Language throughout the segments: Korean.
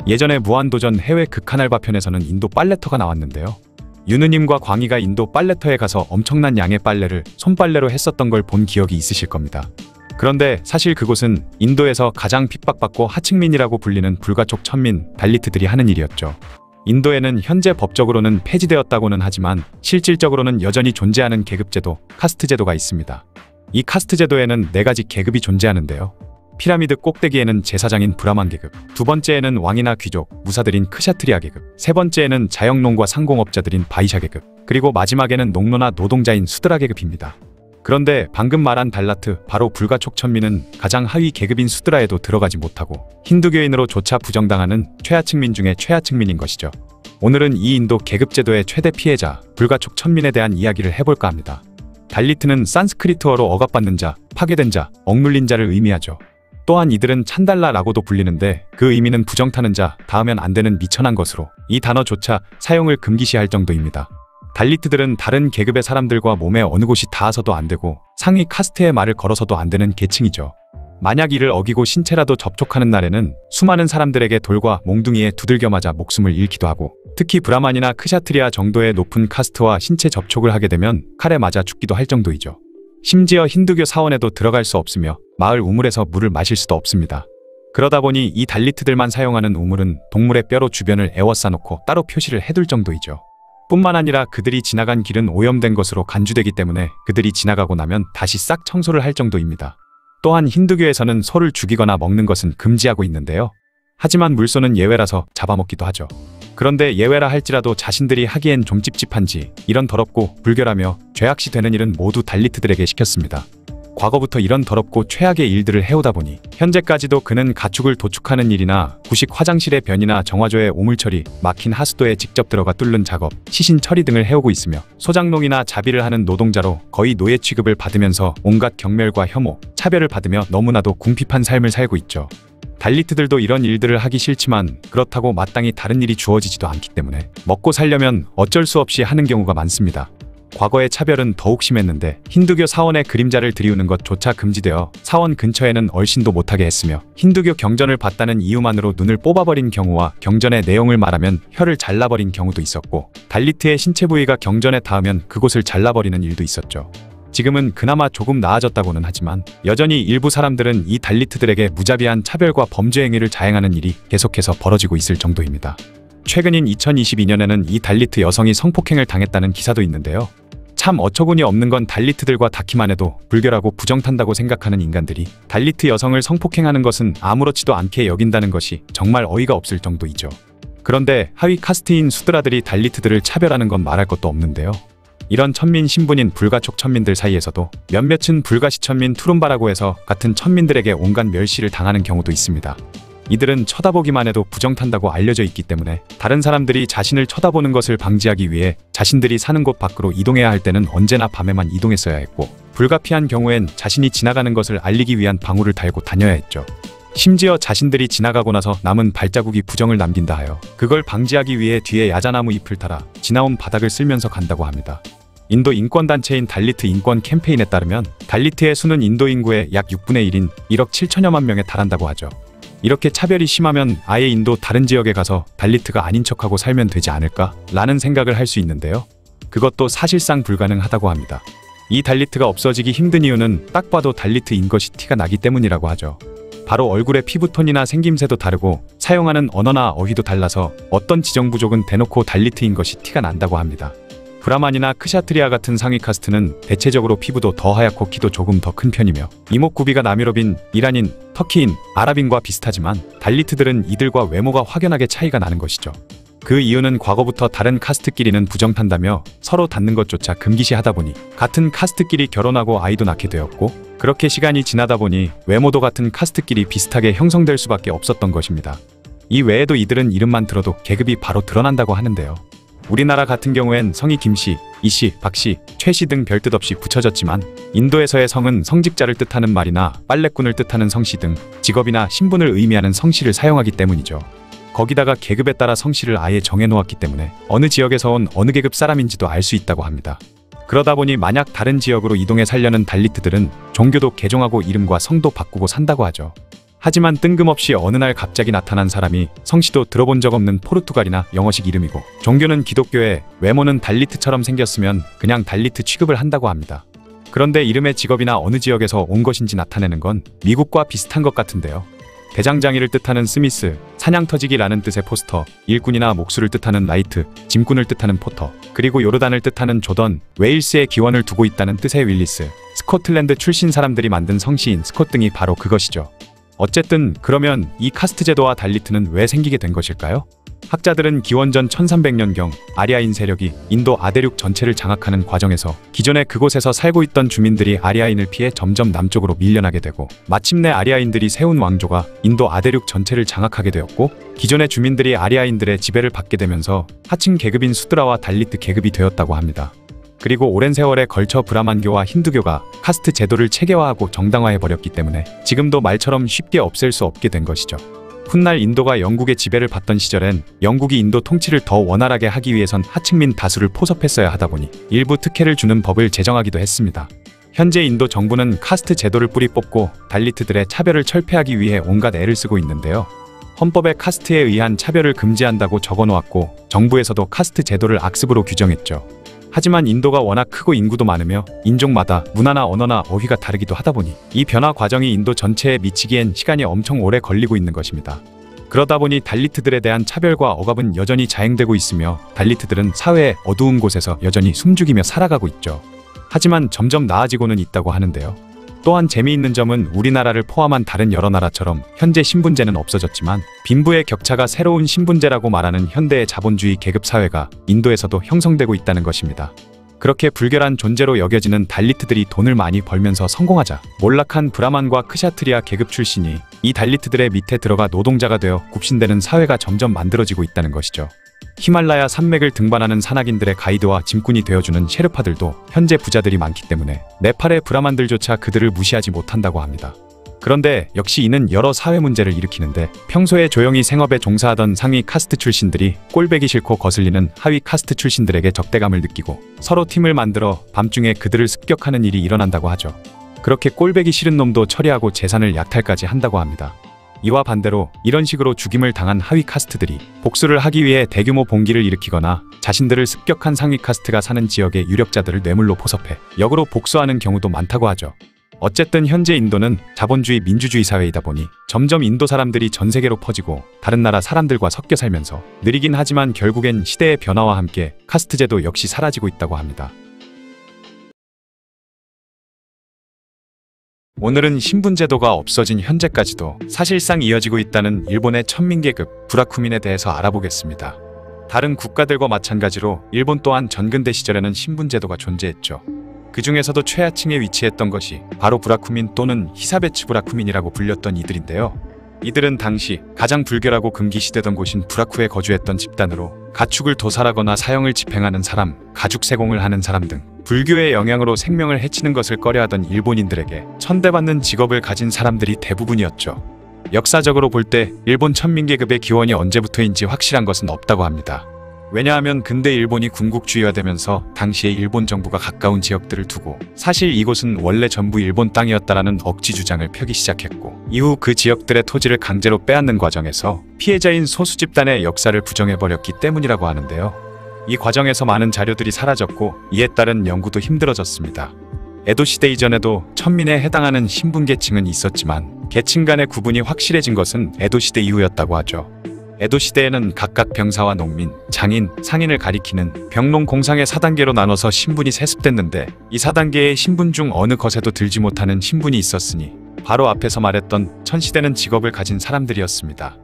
예전에 무한도전 해외 극한알바편에서는 인도 빨래터가 나왔는데요. 윤우님과 광희가 인도 빨래터에 가서 엄청난 양의 빨래를 손빨래로 했었던 걸 본 기억이 있으실 겁니다. 그런데 사실 그곳은 인도에서 가장 핍박받고 하층민이라고 불리는 불가촉 천민 달리트들이 하는 일이었죠. 인도에는 현재 법적으로는 폐지되었다고는 하지만 실질적으로는 여전히 존재하는 계급제도, 카스트제도가 있습니다. 이 카스트제도에는 4가지 계급이 존재하는데요. 피라미드 꼭대기에는 제사장인 브라만 계급, 두 번째에는 왕이나 귀족, 무사들인 크샤트리아 계급, 세 번째에는 자영농과 상공업자들인 바이샤 계급, 그리고 마지막에는 농노나 노동자인 수드라 계급입니다. 그런데 방금 말한 달라트, 바로 불가촉 천민은 가장 하위 계급인 수드라에도 들어가지 못하고 힌두교인으로조차 부정당하는 최하층민 중에 최하층민인 것이죠. 오늘은 이 인도 계급제도의 최대 피해자, 불가촉 천민에 대한 이야기를 해볼까 합니다. 달리트는 산스크리트어로 억압받는 자, 파괴된 자, 억눌린 자를 의미하죠. 또한 이들은 찬달라라고도 불리는데 그 의미는 부정타는 자, 닿으면 안 되는 미천한 것으로 이 단어조차 사용을 금기시할 정도입니다. 달리트들은 다른 계급의 사람들과 몸에 어느 곳이 닿아서도 안 되고 상위 카스트의 말을 걸어서도 안 되는 계층이죠. 만약 이를 어기고 신체라도 접촉하는 날에는 수많은 사람들에게 돌과 몽둥이에 두들겨 맞아 목숨을 잃기도 하고, 특히 브라만이나 크샤트리아 정도의 높은 카스트와 신체 접촉을 하게 되면 칼에 맞아 죽기도 할 정도이죠. 심지어 힌두교 사원에도 들어갈 수 없으며 마을 우물에서 물을 마실 수도 없습니다. 그러다 보니 이 달리트들만 사용하는 우물은 동물의 뼈로 주변을 에워싸놓고 따로 표시를 해둘 정도이죠. 뿐만 아니라 그들이 지나간 길은 오염된 것으로 간주되기 때문에 그들이 지나가고 나면 다시 싹 청소를 할 정도입니다. 또한 힌두교에서는 소를 죽이거나 먹는 것은 금지하고 있는데요. 하지만 물소는 예외라서 잡아먹기도 하죠. 그런데 예외라 할지라도 자신들이 하기엔 좀 찝찝한지 이런 더럽고 불결하며 죄악시 되는 일은 모두 달리트들에게 시켰습니다. 과거부터 이런 더럽고 최악의 일들을 해오다 보니 현재까지도 그는 가축을 도축하는 일이나 구식 화장실의 변이나 정화조의 오물처리, 막힌 하수도에 직접 들어가 뚫는 작업, 시신 처리 등을 해오고 있으며 소장농이나 자비를 하는 노동자로 거의 노예 취급을 받으면서 온갖 경멸과 혐오, 차별을 받으며 너무나도 궁핍한 삶을 살고 있죠. 달리트들도 이런 일들을 하기 싫지만 그렇다고 마땅히 다른 일이 주어지지도 않기 때문에 먹고 살려면 어쩔 수 없이 하는 경우가 많습니다. 과거의 차별은 더욱 심했는데 힌두교 사원의 그림자를 들이우는 것조차 금지되어 사원 근처에는 얼씬도 못하게 했으며 힌두교 경전을 봤다는 이유만으로 눈을 뽑아버린 경우와 경전의 내용을 말하면 혀를 잘라버린 경우도 있었고, 달리트의 신체 부위가 경전에 닿으면 그곳을 잘라버리는 일도 있었죠. 지금은 그나마 조금 나아졌다고는 하지만 여전히 일부 사람들은 이 달리트들에게 무자비한 차별과 범죄 행위를 자행하는 일이 계속해서 벌어지고 있을 정도입니다. 최근인 2022년에는 이 달리트 여성이 성폭행을 당했다는 기사도 있는데요. 참 어처구니 없는 건 달리트들과 닿기만 해도 불결하고 부정탄다고 생각하는 인간들이 달리트 여성을 성폭행하는 것은 아무렇지도 않게 여긴다는 것이 정말 어이가 없을 정도이죠. 그런데 하위 카스트인 수드라들이 달리트들을 차별하는 건 말할 것도 없는데요. 이런 천민 신분인 불가촉 천민들 사이에서도 몇몇은 불가시 천민 투룸바라고 해서 같은 천민들에게 온갖 멸시를 당하는 경우도 있습니다. 이들은 쳐다보기만 해도 부정탄다고 알려져 있기 때문에 다른 사람들이 자신을 쳐다보는 것을 방지하기 위해 자신들이 사는 곳 밖으로 이동해야 할 때는 언제나 밤에만 이동했어야 했고, 불가피한 경우엔 자신이 지나가는 것을 알리기 위한 방울을 달고 다녀야 했죠. 심지어 자신들이 지나가고 나서 남은 발자국이 부정을 남긴다 하여 그걸 방지하기 위해 뒤에 야자나무 잎을 달아 지나온 바닥을 쓸면서 간다고 합니다. 인도 인권단체인 달리트 인권 캠페인에 따르면 달리트의 수는 인도 인구의 약 6분의 1인 1억 7천여만 명에 달한다고 하죠. 이렇게 차별이 심하면 아예 인도 다른 지역에 가서 달리트가 아닌 척하고 살면 되지 않을까? 라는 생각을 할 수 있는데요. 그것도 사실상 불가능하다고 합니다. 이 달리트가 없어지기 힘든 이유는 딱 봐도 달리트인 것이 티가 나기 때문이라고 하죠. 바로 얼굴의 피부톤이나 생김새도 다르고 사용하는 언어나 어휘도 달라서 어떤 지정부족은 대놓고 달리트인 것이 티가 난다고 합니다. 브라만이나 크샤트리아 같은 상위 카스트는 대체적으로 피부도 더 하얗고 키도 조금 더 큰 편이며 이목구비가 남유럽인, 이란인, 터키인, 아랍인과 비슷하지만 달리트들은 이들과 외모가 확연하게 차이가 나는 것이죠. 그 이유는 과거부터 다른 카스트끼리는 부정탄다며 서로 닿는 것조차 금기시하다 보니 같은 카스트끼리 결혼하고 아이도 낳게 되었고, 그렇게 시간이 지나다 보니 외모도 같은 카스트끼리 비슷하게 형성될 수밖에 없었던 것입니다. 이 외에도 이들은 이름만 들어도 계급이 바로 드러난다고 하는데요. 우리나라 같은 경우엔 성이 김씨, 이씨, 박씨, 최씨 등 별뜻 없이 붙여졌지만 인도에서의 성은 성직자를 뜻하는 말이나 빨래꾼을 뜻하는 성씨 등 직업이나 신분을 의미하는 성씨를 사용하기 때문이죠. 거기다가 계급에 따라 성씨를 아예 정해놓았기 때문에 어느 지역에서 온 어느 계급 사람인지도 알 수 있다고 합니다. 그러다 보니 만약 다른 지역으로 이동해 살려는 달리트들은 종교도 개종하고 이름과 성도 바꾸고 산다고 하죠. 하지만 뜬금없이 어느 날 갑자기 나타난 사람이 성씨도 들어본 적 없는 포르투갈이나 영어식 이름이고 종교는 기독교에 외모는 달리트처럼 생겼으면 그냥 달리트 취급을 한다고 합니다. 그런데 이름의 직업이나 어느 지역에서 온 것인지 나타내는 건 미국과 비슷한 것 같은데요. 대장장이를 뜻하는 스미스, 사냥터지기라는 뜻의 포스터, 일꾼이나 목수를 뜻하는 라이트, 짐꾼을 뜻하는 포터, 그리고 요르단을 뜻하는 조던, 웨일스의 기원을 두고 있다는 뜻의 윌리스, 스코틀랜드 출신 사람들이 만든 성씨인 스콧 등이 바로 그것이죠. 어쨌든 그러면 이 카스트 제도와 달리트는 왜 생기게 된 것일까요? 학자들은 기원전 1300년경 아리아인 세력이 인도 아대륙 전체를 장악하는 과정에서 기존에 그곳에서 살고 있던 주민들이 아리아인을 피해 점점 남쪽으로 밀려나게 되고 마침내 아리아인들이 세운 왕조가 인도 아대륙 전체를 장악하게 되었고 기존의 주민들이 아리아인들의 지배를 받게 되면서 하층 계급인 수드라와 달리트 계급이 되었다고 합니다. 그리고 오랜 세월에 걸쳐 브라만교와 힌두교가 카스트 제도를 체계화하고 정당화해버렸기 때문에 지금도 말처럼 쉽게 없앨 수 없게 된 것이죠. 훗날 인도가 영국의 지배를 받던 시절엔 영국이 인도 통치를 더 원활하게 하기 위해선 하층민 다수를 포섭했어야 하다 보니 일부 특혜를 주는 법을 제정하기도 했습니다. 현재 인도 정부는 카스트 제도를 뿌리 뽑고 달리트들의 차별을 철폐하기 위해 온갖 애를 쓰고 있는데요. 헌법에 카스트에 의한 차별을 금지한다고 적어놓았고 정부에서도 카스트 제도를 악습으로 규정했죠. 하지만 인도가 워낙 크고 인구도 많으며 인종마다 문화나 언어나 어휘가 다르기도 하다 보니 이 변화 과정이 인도 전체에 미치기엔 시간이 엄청 오래 걸리고 있는 것입니다. 그러다 보니 달리트들에 대한 차별과 억압은 여전히 자행되고 있으며 달리트들은 사회의 어두운 곳에서 여전히 숨죽이며 살아가고 있죠. 하지만 점점 나아지고는 있다고 하는데요. 또한 재미있는 점은 우리나라를 포함한 다른 여러 나라처럼 현재 신분제는 없어졌지만 빈부의 격차가 새로운 신분제라고 말하는 현대의 자본주의 계급 사회가 인도에서도 형성되고 있다는 것입니다. 그렇게 불결한 존재로 여겨지는 달리트들이 돈을 많이 벌면서 성공하자 몰락한 브라만과 크샤트리아 계급 출신이 이 달리트들의 밑에 들어가 노동자가 되어 굽신대는 사회가 점점 만들어지고 있다는 것이죠. 히말라야 산맥을 등반하는 산악인들의 가이드와 짐꾼이 되어주는 셰르파들도 현재 부자들이 많기 때문에 네팔의 브라만들조차 그들을 무시하지 못한다고 합니다. 그런데 역시 이는 여러 사회 문제를 일으키는데 평소에 조용히 생업에 종사하던 상위 카스트 출신들이 꼴배기 싫고 거슬리는 하위 카스트 출신들에게 적대감을 느끼고 서로 팀을 만들어 밤중에 그들을 습격하는 일이 일어난다고 하죠. 그렇게 꼴배기 싫은 놈도 처리하고 재산을 약탈까지 한다고 합니다. 이와 반대로 이런 식으로 죽임을 당한 하위 카스트들이 복수를 하기 위해 대규모 봉기를 일으키거나 자신들을 습격한 상위 카스트가 사는 지역의 유력자들을 뇌물로 포섭해 역으로 복수하는 경우도 많다고 하죠. 어쨌든 현재 인도는 자본주의 민주주의 사회이다 보니 점점 인도 사람들이 전 세계로 퍼지고 다른 나라 사람들과 섞여 살면서 느리긴 하지만 결국엔 시대의 변화와 함께 카스트 제도 역시 사라지고 있다고 합니다. 오늘은 신분제도가 없어진 현재까지도 사실상 이어지고 있다는 일본의 천민계급 브라쿠민에 대해서 알아보겠습니다. 다른 국가들과 마찬가지로 일본 또한 전근대 시절에는 신분제도가 존재했죠. 그 중에서도 최하층에 위치했던 것이 바로 브라쿠민 또는 히사베츠 브라쿠민이라고 불렸던 이들인데요. 이들은 당시 가장 불결하고 금기시되던 곳인 브라쿠에 거주했던 집단으로 가축을 도살하거나 사형을 집행하는 사람, 가죽 세공을 하는 사람 등 불교의 영향으로 생명을 해치는 것을 꺼려하던 일본인들에게 천대받는 직업을 가진 사람들이 대부분이었죠. 역사적으로 볼 때 일본 천민계급의 기원이 언제부터인지 확실한 것은 없다고 합니다. 왜냐하면 근대 일본이 군국주의화되면서 당시에 일본 정부가 가까운 지역들을 두고 사실 이곳은 원래 전부 일본 땅이었다라는 억지 주장을 펴기 시작했고 이후 그 지역들의 토지를 강제로 빼앗는 과정에서 피해자인 소수 집단의 역사를 부정해버렸기 때문이라고 하는데요. 이 과정에서 많은 자료들이 사라졌고 이에 따른 연구도 힘들어졌습니다. 에도시대 이전에도 천민에 해당하는 신분계층은 있었지만 계층 간의 구분이 확실해진 것은 에도시대 이후였다고 하죠. 에도시대에는 각각 병사와 농민, 장인, 상인을 가리키는 병농 공상의 4단계로 나눠서 신분이 세습됐는데 이 4단계의 신분 중 어느 것에도 들지 못하는 신분이 있었으니 바로 앞에서 말했던 천시대는 직업을 가진 사람들이었습니다.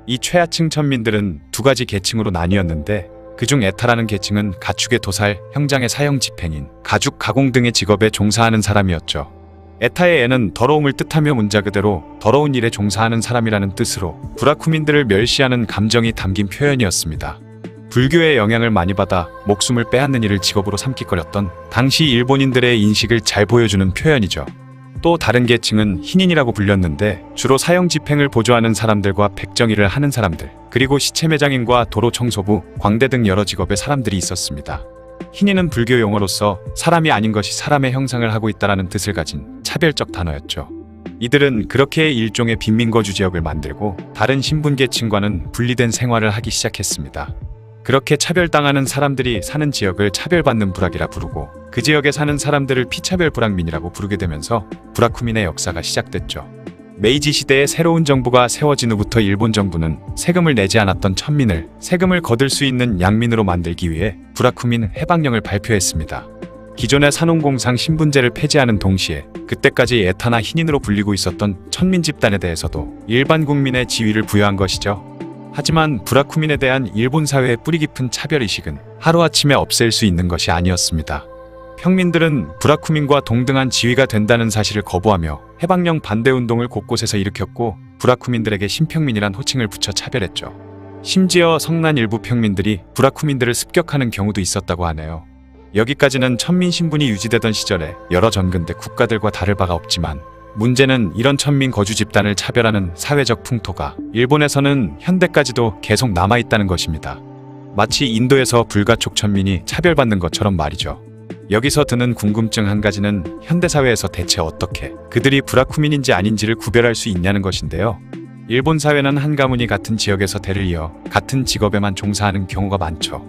이 최하층 천민들은 두 가지 계층으로 나뉘었는데 그중 에타라는 계층은 가축의 도살, 형장의 사형 집행인, 가죽 가공 등의 직업에 종사하는 사람이었죠. 에타의 에는 더러움을 뜻하며 문자 그대로 더러운 일에 종사하는 사람이라는 뜻으로 브라쿠민들을 멸시하는 감정이 담긴 표현이었습니다. 불교의 영향을 많이 받아 목숨을 빼앗는 일을 직업으로 삼키거렸던 당시 일본인들의 인식을 잘 보여주는 표현이죠. 또 다른 계층은 흰인이라고 불렸는데 주로 사형 집행을 보조하는 사람들과 백정일을 하는 사람들, 그리고 시체 매장인과 도로 청소부, 광대 등 여러 직업의 사람들이 있었습니다. 흰인은 불교 용어로서 사람이 아닌 것이 사람의 형상을 하고 있다는 뜻을 가진 차별적 단어였죠. 이들은 그렇게 일종의 빈민거주 지역을 만들고 다른 신분계층과는 분리된 생활을 하기 시작했습니다. 그렇게 차별당하는 사람들이 사는 지역을 차별받는 부락이라 부르고 그 지역에 사는 사람들을 피차별 부락민이라고 부르게 되면서 부라쿠민의 역사가 시작됐죠. 메이지 시대에 새로운 정부가 세워진 후부터 일본 정부는 세금을 내지 않았던 천민을 세금을 거둘 수 있는 양민으로 만들기 위해 부라쿠민 해방령을 발표했습니다. 기존의 산업공상 신분제를 폐지하는 동시에 그때까지 에타나 흰인으로 불리고 있었던 천민 집단에 대해서도 일반 국민의 지위를 부여한 것이죠. 하지만 부라쿠민에 대한 일본 사회의 뿌리 깊은 차별의식은 하루아침에 없앨 수 있는 것이 아니었습니다. 평민들은 부라쿠민과 동등한 지위가 된다는 사실을 거부하며 해방령 반대운동을 곳곳에서 일으켰고 부라쿠민들에게 신평민이란 호칭을 붙여 차별했죠. 심지어 성난 일부 평민들이 부라쿠민들을 습격하는 경우도 있었다고 하네요. 여기까지는 천민 신분이 유지되던 시절에 여러 전근대 국가들과 다를 바가 없지만 문제는 이런 천민 거주 집단을 차별하는 사회적 풍토가 일본에서는 현대까지도 계속 남아있다는 것입니다. 마치 인도에서 불가촉 천민이 차별받는 것처럼 말이죠. 여기서 드는 궁금증 한 가지는 현대사회에서 대체 어떻게 그들이 부라쿠민인지 아닌지를 구별할 수 있냐는 것인데요. 일본 사회는 한 가문이 같은 지역에서 대를 이어 같은 직업에만 종사하는 경우가 많죠.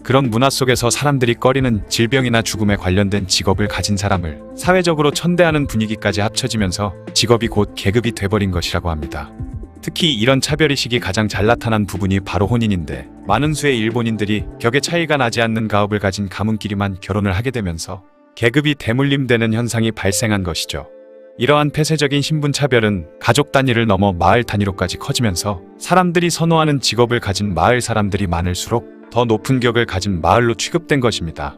그런 문화 속에서 사람들이 꺼리는 질병이나 죽음에 관련된 직업을 가진 사람을 사회적으로 천대하는 분위기까지 합쳐지면서 직업이 곧 계급이 돼버린 것이라고 합니다. 특히 이런 차별의식이 가장 잘 나타난 부분이 바로 혼인인데 많은 수의 일본인들이 격의 차이가 나지 않는 가업을 가진 가문끼리만 결혼을 하게 되면서 계급이 대물림되는 현상이 발생한 것이죠. 이러한 폐쇄적인 신분차별은 가족 단위를 넘어 마을 단위로까지 커지면서 사람들이 선호하는 직업을 가진 마을 사람들이 많을수록 더 높은 격을 가진 마을로 취급된 것입니다.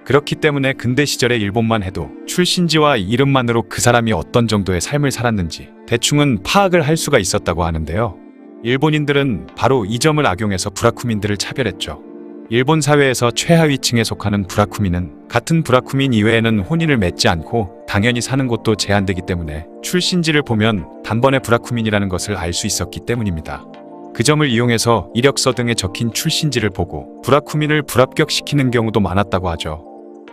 그렇기 때문에 근대 시절의 일본만 해도 출신지와 이름만으로 그 사람이 어떤 정도의 삶을 살았는지 대충은 파악을 할 수가 있었다고 하는데요. 일본인들은 바로 이 점을 악용해서 부라쿠민들을 차별했죠. 일본 사회에서 최하위층에 속하는 부라쿠민은 같은 부라쿠민 이외에는 혼인을 맺지 않고 당연히 사는 곳도 제한되기 때문에 출신지를 보면 단번에 부라쿠민이라는 것을 알 수 있었기 때문입니다. 그 점을 이용해서 이력서 등에 적힌 출신지를 보고 부라쿠민을 불합격시키는 경우도 많았다고 하죠.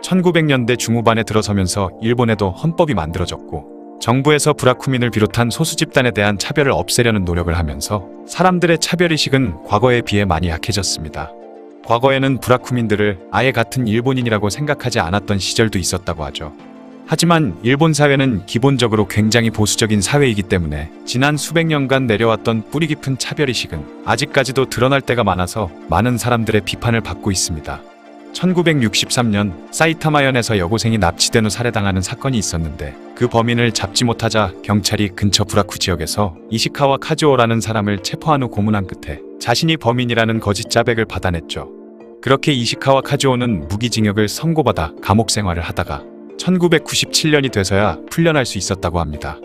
1900년대 중후반에 들어서면서 일본에도 헌법이 만들어졌고 정부에서 부라쿠민을 비롯한 소수 집단에 대한 차별을 없애려는 노력을 하면서 사람들의 차별의식은 과거에 비해 많이 약해졌습니다. 과거에는 부라쿠민들을 아예 같은 일본인이라고 생각하지 않았던 시절도 있었다고 하죠. 하지만 일본 사회는 기본적으로 굉장히 보수적인 사회이기 때문에 지난 수백 년간 내려왔던 뿌리 깊은 차별의식은 아직까지도 드러날 때가 많아서 많은 사람들의 비판을 받고 있습니다. 1963년 사이타마현에서 여고생이 납치된 후 살해당하는 사건이 있었는데 그 범인을 잡지 못하자 경찰이 근처 부라쿠 지역에서 이시카와 카즈오라는 사람을 체포한 후 고문한 끝에 자신이 범인이라는 거짓 자백을 받아냈죠. 그렇게 이시카와 카즈오는 무기징역을 선고받아 감옥 생활을 하다가 1997년이 돼서야 풀려날 수 있었다고 합니다.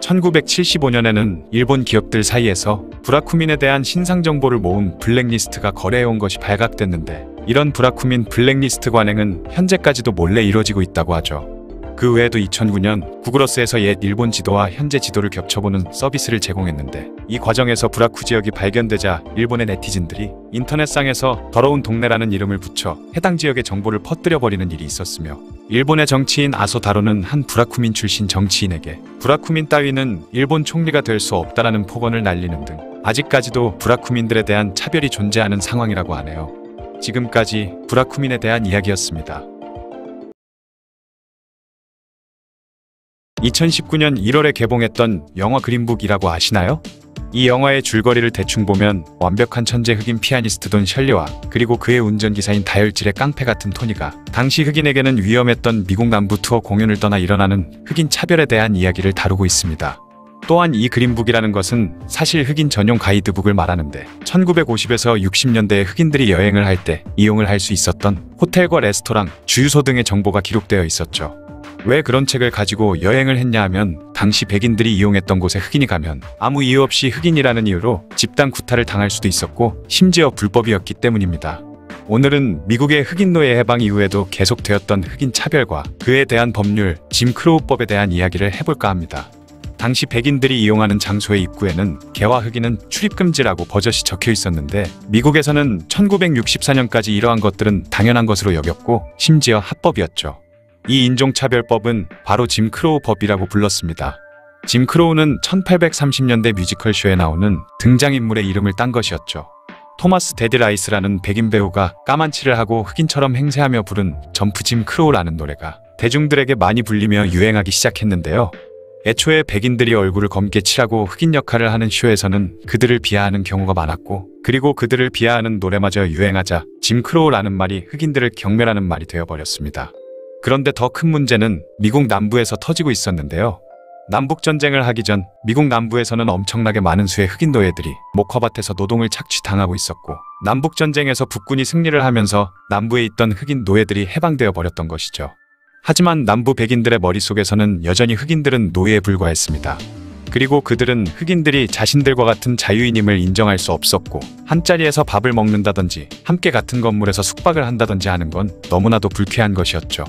1975년에는 일본 기업들 사이에서 부라쿠민에 대한 신상 정보를 모은 블랙리스트가 거래해온 것이 발각됐는데 이런 부라쿠민 블랙리스트 관행은 현재까지도 몰래 이루어지고 있다고 하죠. 그 외에도 2009년 구글어스에서 옛 일본 지도와 현재 지도를 겹쳐보는 서비스를 제공했는데 이 과정에서 부라쿠 지역이 발견되자 일본의 네티즌들이 인터넷상에서 더러운 동네라는 이름을 붙여 해당 지역의 정보를 퍼뜨려버리는 일이 있었으며 일본의 정치인 아소 다로는 한 부라쿠민 출신 정치인에게 부라쿠민 따위는 일본 총리가 될 수 없다라는 폭언을 날리는 등 아직까지도 부라쿠민들에 대한 차별이 존재하는 상황이라고 하네요. 지금까지 부라쿠민에 대한 이야기였습니다. 2019년 1월에 개봉했던 영화 그린북이라고 아시나요? 이 영화의 줄거리를 대충 보면 완벽한 천재 흑인 피아니스트 돈 셜리와 그리고 그의 운전기사인 다혈질의 깡패 같은 토니가 당시 흑인에게는 위험했던 미국 남부 투어 공연을 떠나 일어나는 흑인 차별에 대한 이야기를 다루고 있습니다. 또한 이 그린북이라는 것은 사실 흑인 전용 가이드북을 말하는데 1950에서 60년대에 흑인들이 여행을 할 때 이용을 할 수 있었던 호텔과 레스토랑, 주유소 등의 정보가 기록되어 있었죠. 왜 그런 책을 가지고 여행을 했냐 하면 당시 백인들이 이용했던 곳에 흑인이 가면 아무 이유 없이 흑인이라는 이유로 집단 구타를 당할 수도 있었고 심지어 불법이었기 때문입니다. 오늘은 미국의 흑인 노예 해방 이후에도 계속되었던 흑인 차별과 그에 대한 법률, 짐 크로우법에 대한 이야기를 해볼까 합니다. 당시 백인들이 이용하는 장소의 입구에는 개와 흑인은 출입금지라고 버젓이 적혀 있었는데 미국에서는 1964년까지 이러한 것들은 당연한 것으로 여겼고 심지어 합법이었죠. 이 인종차별법은 바로 짐 크로우 법이라고 불렀습니다. 짐 크로우는 1830년대 뮤지컬쇼에 나오는 등장인물의 이름을 딴 것이었죠. 토마스 데디 라이스라는 백인 배우가 까만치를 하고 흑인처럼 행세하며 부른 점프 짐 크로우라는 노래가 대중들에게 많이 불리며 유행하기 시작했는데요. 애초에 백인들이 얼굴을 검게 칠하고 흑인 역할을 하는 쇼에서는 그들을 비하하는 경우가 많았고, 그리고 그들을 비하하는 노래마저 유행하자 짐 크로우라는 말이 흑인들을 경멸하는 말이 되어버렸습니다. 그런데 더 큰 문제는 미국 남부에서 터지고 있었는데요. 남북전쟁을 하기 전 미국 남부에서는 엄청나게 많은 수의 흑인 노예들이 목화밭에서 노동을 착취당하고 있었고, 남북전쟁에서 북군이 승리를 하면서 남부에 있던 흑인 노예들이 해방되어 버렸던 것이죠. 하지만 남부 백인들의 머릿속에서는 여전히 흑인들은 노예에 불과했습니다. 그리고 그들은 흑인들이 자신들과 같은 자유인임을 인정할 수 없었고, 한자리에서 밥을 먹는다든지 함께 같은 건물에서 숙박을 한다든지 하는 건 너무나도 불쾌한 것이었죠.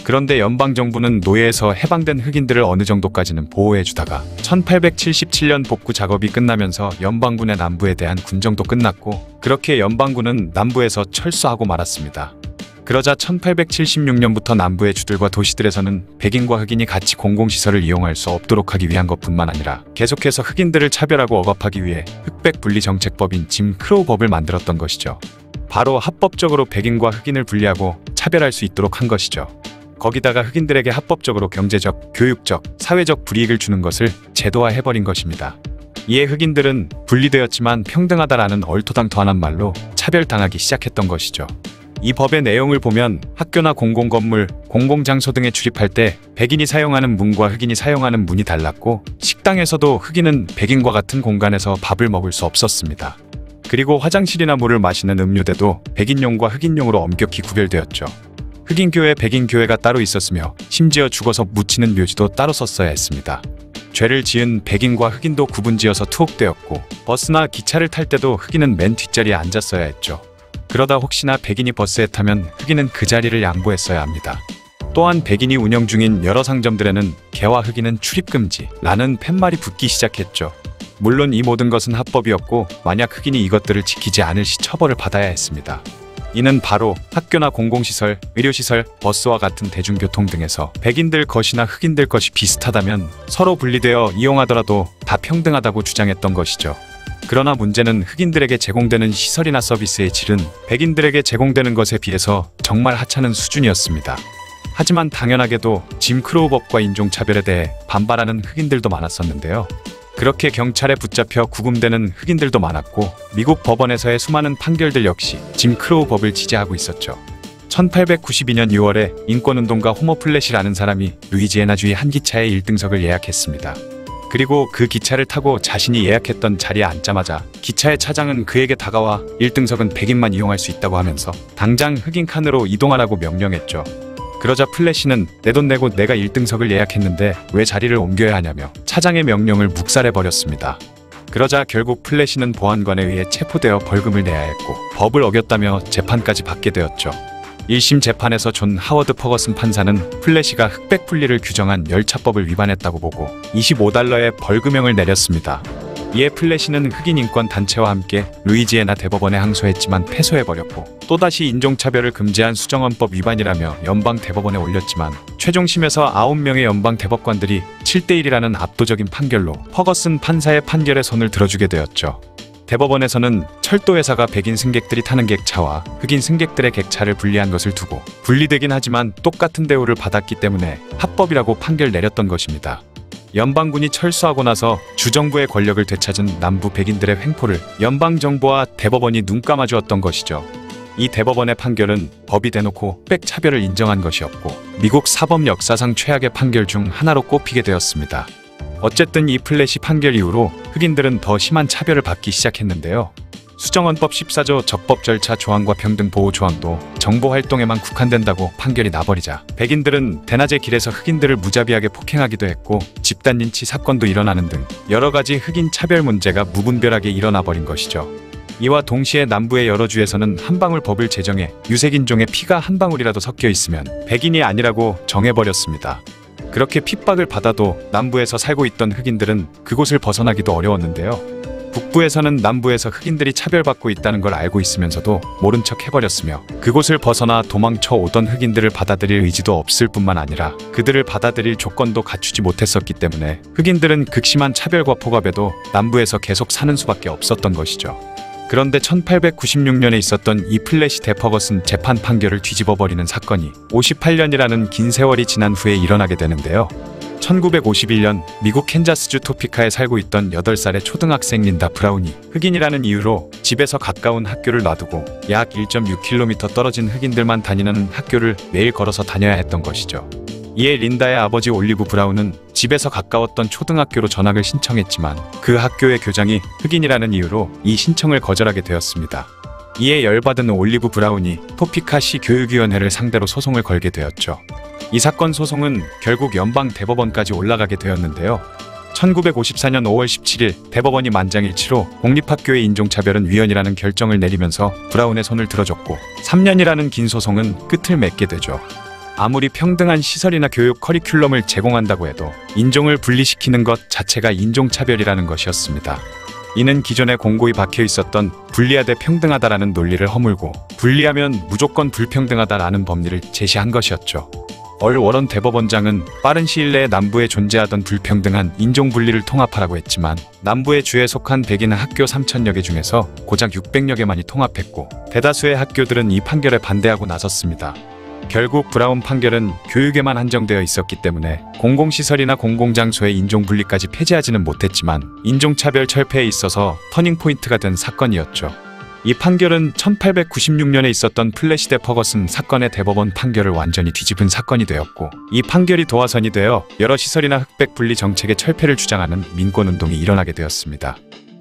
그런데 연방정부는 노예에서 해방된 흑인들을 어느 정도까지는 보호해주다가 1877년 복구 작업이 끝나면서 연방군의 남부에 대한 군정도 끝났고, 그렇게 연방군은 남부에서 철수하고 말았습니다. 그러자 1876년부터 남부의 주들과 도시들에서는 백인과 흑인이 같이 공공시설을 이용할 수 없도록 하기 위한 것뿐만 아니라 계속해서 흑인들을 차별하고 억압하기 위해 흑백 분리 정책법인 짐 크로우 법을 만들었던 것이죠. 바로 합법적으로 백인과 흑인을 분리하고 차별할 수 있도록 한 것이죠. 거기다가 흑인들에게 합법적으로 경제적, 교육적, 사회적 불이익을 주는 것을 제도화해버린 것입니다. 이에 흑인들은 분리되었지만 평등하다라는 얼토당토하는 말로 차별당하기 시작했던 것이죠. 이 법의 내용을 보면 학교나 공공건물, 공공장소 등에 출입할 때 백인이 사용하는 문과 흑인이 사용하는 문이 달랐고, 식당에서도 흑인은 백인과 같은 공간에서 밥을 먹을 수 없었습니다. 그리고 화장실이나 물을 마시는 음료대도 백인용과 흑인용으로 엄격히 구별되었죠. 흑인교회, 백인교회가 따로 있었으며 심지어 죽어서 묻히는 묘지도 따로 썼어야 했습니다. 죄를 지은 백인과 흑인도 구분지어서 투옥되었고, 버스나 기차를 탈 때도 흑인은 맨 뒷자리에 앉았어야 했죠. 그러다 혹시나 백인이 버스에 타면 흑인은 그 자리를 양보했어야 합니다. 또한 백인이 운영 중인 여러 상점들에는 개와 흑인은 출입금지라는 팻말이 붙기 시작했죠. 물론 이 모든 것은 합법이었고, 만약 흑인이 이것들을 지키지 않을 시 처벌을 받아야 했습니다. 이는 바로 학교나 공공시설, 의료시설, 버스와 같은 대중교통 등에서 백인들 것이나 흑인들 것이 비슷하다면 서로 분리되어 이용하더라도 다 평등하다고 주장했던 것이죠. 그러나 문제는 흑인들에게 제공되는 시설이나 서비스의 질은 백인들에게 제공되는 것에 비해서 정말 하찮은 수준이었습니다. 하지만 당연하게도 짐 크로우 법과 인종차별에 대해 반발하는 흑인들도 많았었는데요. 그렇게 경찰에 붙잡혀 구금되는 흑인들도 많았고, 미국 법원에서의 수많은 판결들 역시 짐 크로우 법을 지지하고 있었죠. 1892년 6월에 인권운동가 호머 플랫이라는 사람이 루이지애나주의 한 기차에 1등석을 예약했습니다. 그리고 그 기차를 타고 자신이 예약했던 자리에 앉자마자 기차의 차장은 그에게 다가와 1등석은 백인만 이용할 수 있다고 하면서 당장 흑인 칸으로 이동하라고 명령했죠. 그러자 플래시는 내 돈 내고 내가 1등석을 예약했는데 왜 자리를 옮겨야 하냐며 차장의 명령을 묵살해버렸습니다. 그러자 결국 플래시는 보안관에 의해 체포되어 벌금을 내야 했고, 법을 어겼다며 재판까지 받게 되었죠. 1심 재판에서 존 하워드 퍼거슨 판사는 플래시가 흑백 분리를 규정한 열차법을 위반했다고 보고 $25의 벌금형을 내렸습니다. 이에 플래시는 흑인 인권 단체와 함께 루이지애나 대법원에 항소했지만 패소해버렸고, 또다시 인종차별을 금지한 수정헌법 위반이라며 연방 대법원에 올렸지만 최종심에서 9명의 연방 대법관들이 7대1이라는 압도적인 판결로 퍼거슨 판사의 판결에 손을 들어주게 되었죠. 대법원에서는 철도회사가 백인 승객들이 타는 객차와 흑인 승객들의 객차를 분리한 것을 두고 분리되긴 하지만 똑같은 대우를 받았기 때문에 합법이라고 판결 내렸던 것입니다. 연방군이 철수하고 나서 주정부의 권력을 되찾은 남부 백인들의 횡포를 연방정부와 대법원이 눈감아주었던 것이죠. 이 대법원의 판결은 법이 대놓고 흑백 차별을 인정한 것이었고, 미국 사법 역사상 최악의 판결 중 하나로 꼽히게 되었습니다. 어쨌든 이 플래시 판결 이후로 흑인들은 더 심한 차별을 받기 시작했는데요. 수정헌법 14조 적법 절차 조항과 평등 보호 조항도 정보 활동에만 국한된다고 판결이 나버리자 백인들은 대낮에 길에서 흑인들을 무자비하게 폭행하기도 했고, 집단 린치 사건도 일어나는 등 여러 가지 흑인 차별 문제가 무분별하게 일어나 버린 것이죠. 이와 동시에 남부의 여러 주에서는 한방울 법을 제정해 유색인종의 피가 한 방울이라도 섞여 있으면 백인이 아니라고 정해버렸습니다. 그렇게 핍박을 받아도 남부에서 살고 있던 흑인들은 그곳을 벗어나기도 어려웠는데요. 북부에서는 남부에서 흑인들이 차별받고 있다는 걸 알고 있으면서도 모른 척 해버렸으며 그곳을 벗어나 도망쳐 오던 흑인들을 받아들일 의지도 없을 뿐만 아니라 그들을 받아들일 조건도 갖추지 못했었기 때문에 흑인들은 극심한 차별과 폭압에도 남부에서 계속 사는 수밖에 없었던 것이죠. 그런데 1896년에 있었던 이 플래시 데퍼거슨 재판 판결을 뒤집어버리는 사건이 58년이라는 긴 세월이 지난 후에 일어나게 되는데요. 1951년 미국 캔자스주 토피카에 살고 있던 8살의 초등학생 린다 브라운이 흑인이라는 이유로 집에서 가까운 학교를 놔두고 약 1.6km 떨어진 흑인들만 다니는 학교를 매일 걸어서 다녀야 했던 것이죠. 이에 린다의 아버지 올리브 브라운은 집에서 가까웠던 초등학교로 전학을 신청했지만 그 학교의 교장이 흑인이라는 이유로 이 신청을 거절하게 되었습니다. 이에 열받은 올리브 브라운이 토피카시 교육위원회를 상대로 소송을 걸게 되었죠. 이 사건 소송은 결국 연방 대법원까지 올라가게 되었는데요. 1954년 5월 17일 대법원이 만장일치로 공립학교의 인종차별은 위헌이라는 결정을 내리면서 브라운의 손을 들어줬고 3년이라는 긴 소송은 끝을 맺게 되죠. 아무리 평등한 시설이나 교육 커리큘럼을 제공한다고 해도 인종을 분리시키는 것 자체가 인종차별이라는 것이었습니다. 이는 기존에 공고히 박혀 있었던 분리하되 평등하다라는 논리를 허물고 분리하면 무조건 불평등하다라는 법리를 제시한 것이었죠. 얼 워런 대법원장은 빠른 시일 내에 남부에 존재하던 불평등한 인종분리를 통합하라고 했지만 남부의 주에 속한 백인 학교 3,000여 개 중에서 고작 600여 개만이 통합했고 대다수의 학교들은 이 판결에 반대하고 나섰습니다. 결국 브라운 판결은 교육에만 한정되어 있었기 때문에 공공시설이나 공공장소의 인종분리까지 폐지하지는 못했지만 인종차별 철폐에 있어서 터닝포인트가 된 사건이었죠. 이 판결은 1896년에 있었던 플래시 데퍼거슨 사건의 대법원 판결을 완전히 뒤집은 사건이 되었고 이 판결이 도화선이 되어 여러 시설이나 흑백 분리 정책의 철폐를 주장하는 민권운동이 일어나게 되었습니다.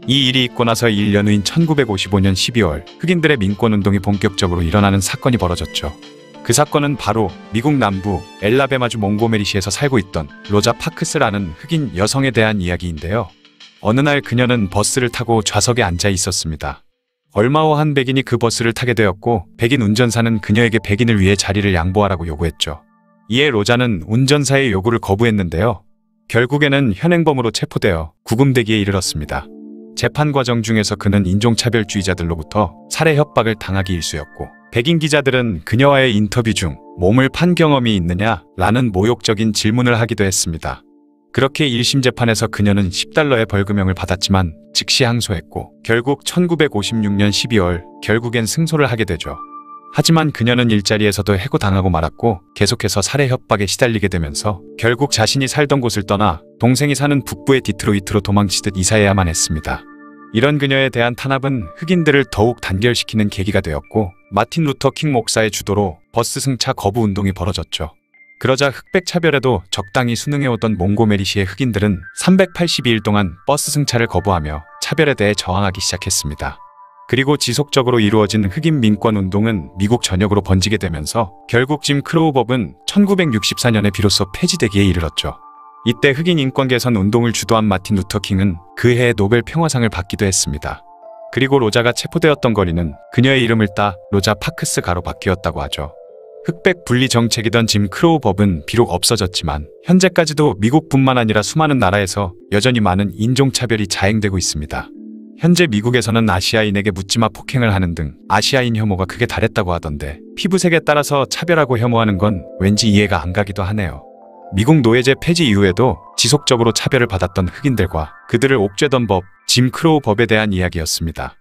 이 일이 있고 나서 1년 후인 1955년 12월 흑인들의 민권운동이 본격적으로 일어나는 사건이 벌어졌죠. 그 사건은 바로 미국 남부 엘라베마주 몽고메리시에서 살고 있던 로자 파크스라는 흑인 여성에 대한 이야기인데요. 어느 날 그녀는 버스를 타고 좌석에 앉아 있었습니다. 얼마 후 한 백인이 그 버스를 타게 되었고 백인 운전사는 그녀에게 백인을 위해 자리를 양보하라고 요구했죠. 이에 로자는 운전사의 요구를 거부했는데요. 결국에는 현행범으로 체포되어 구금되기에 이르렀습니다. 재판 과정 중에서 그는 인종차별주의자들로부터 살해 협박을 당하기 일쑤였고 백인 기자들은 그녀와의 인터뷰 중 몸을 판 경험이 있느냐? 라는 모욕적인 질문을 하기도 했습니다. 그렇게 1심 재판에서 그녀는 $10의 벌금형을 받았지만 즉시 항소했고 결국 1956년 12월 결국엔 승소를 하게 되죠. 하지만 그녀는 일자리에서도 해고당하고 말았고 계속해서 살해 협박에 시달리게 되면서 결국 자신이 살던 곳을 떠나 동생이 사는 북부의 디트로이트로 도망치듯 이사해야만 했습니다. 이런 그녀에 대한 탄압은 흑인들을 더욱 단결시키는 계기가 되었고 마틴 루터 킹 목사의 주도로 버스 승차 거부 운동이 벌어졌죠. 그러자 흑백 차별에도 적당히 순응해오던 몽고메리시의 흑인들은 382일 동안 버스 승차를 거부하며 차별에 대해 저항하기 시작했습니다. 그리고 지속적으로 이루어진 흑인 민권 운동은 미국 전역으로 번지게 되면서 결국 짐 크로우 법은 1964년에 비로소 폐지되기에 이르렀죠. 이때 흑인 인권 개선 운동을 주도한 마틴 루터 킹은 그 해에 노벨 평화상을 받기도 했습니다. 그리고 로자가 체포되었던 거리는 그녀의 이름을 따 로자 파크스 가로 바뀌었다고 하죠. 흑백 분리 정책이던 짐 크로우 법은 비록 없어졌지만 현재까지도 미국뿐만 아니라 수많은 나라에서 여전히 많은 인종차별이 자행되고 있습니다. 현재 미국에서는 아시아인에게 묻지마 폭행을 하는 등 아시아인 혐오가 극에 달했다고 하던데 피부색에 따라서 차별하고 혐오하는 건 왠지 이해가 안 가기도 하네요. 미국 노예제 폐지 이후에도 지속적으로 차별을 받았던 흑인들과 그들을 옥죄던 법, 짐 크로우 법에 대한 이야기였습니다.